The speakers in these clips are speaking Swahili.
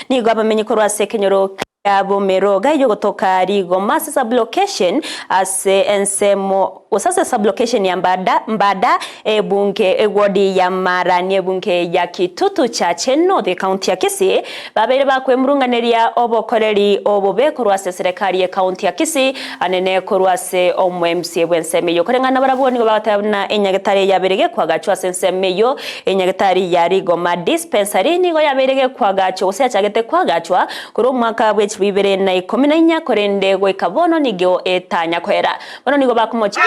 nigo abamenye ko rwase kenyoro Bomero gayo kutoka Rigo Masi sublocation ase ensemo usase sublocation ya mbada bunge wodi ya Marani bunge ya Kitutu cha Cheno the county ya Kisii babere bakwe murunganeria obokoreri obobe kurwase serikali ya county ya Kisii anene kurwase omwemsie bwensemeyo korengana baraboni ngo batabana enyagetari yaberege kwagachwa sensemeyo enyagetari ya Rigo ma dispensary nigo yaberege kwagachwa usachagete kwagachwa kuri mwaka bibere na 14 korende gwikabono nigyo etanya kwera bono nigo bakumochi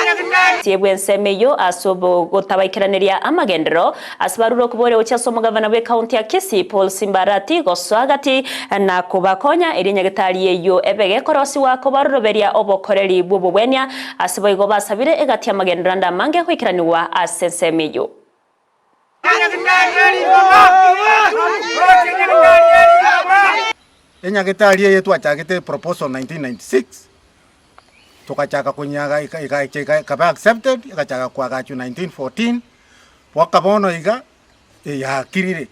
tiebwensemeyo asobo gotabaikiraniria amagendero asbaruro kubore uchasomo gavana we county ya Kisii Paul Simbarati goswagati na kubakonya irinyagitari yeyo ebege korosi wako baruroberia obokoreri bububwenya asiboigo basabire egati amagendero ndamange kwikiraniwa asensemeyo enyagetari yetu achagete proposal 1996 tukachaka kunyaga ikaba accepted ikachaka kwa gachu 1914 wakabono iga ya kirire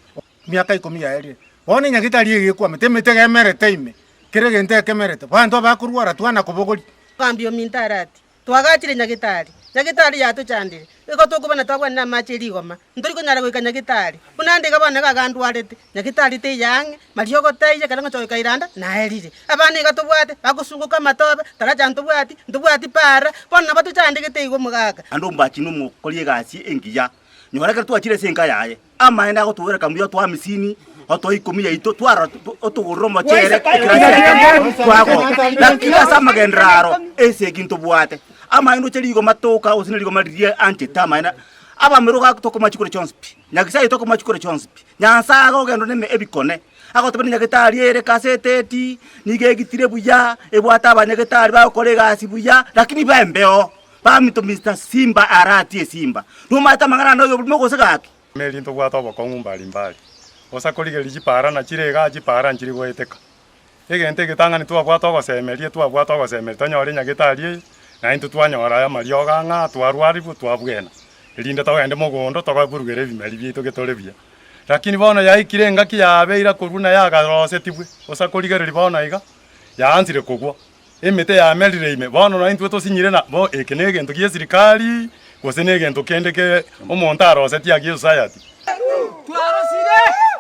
miaka 10 yaeli wone enyagetari yegekwa metemete gemerete ime kiregente kemerete bantu bakurwara twana kubogori kambio mintarati twagachire nyagitari yatuchandire iko tukubana twagwa na machiri goma nduri kunyara gwika nyagitari kunande gabana gagandwarete nyagitari te yange mariogo taiye kana ngochoika iranda na erire abane gatubwate bagusunguka matobe tarajantubwati ndubwati para bona batuchandike igo mugaga andu mbachi numu kolie gasi engiya nyoreka twachire senka yaye ama enda gotwera kamuyo twa misini oto 10 yaito twara otuguroma chere twako lakini sama gendraro ese kintu bwate ama ndo cheligo matoka usineligo madrie anti tamaina aba miruga toko machikure chonspi nyakisa itoko machikure chonspi nyansa go gendo neme ebikone agotebe nyagitari ere kaseteti nigegitire buya ebwata abanyagitari bakore gasi buya lakini bembeo bamito Mr Simba arati Simba numata mangana no yobumo gosegaki meli ndo gwata bokongu mbali osakolige lijipara na chirega jipara nchiri goeteka egente gitangani twabwata gosemerie twabwata gosemerie tonyore nyagitari na into twanyora ya marioga nga twarwaribu twabwena ilinda tawende mugondo twagurugere bimeri bito getorebia lakini bona yaikire ngaki yabeira kuruna yagarose tibwe osakoligere libona iga yaanzire kugwa emete ya melire ime bona na into tosinyire na bo ekenege ndo gie sirikali gosenege ndo kendeke omonta arose tiagie society twarosire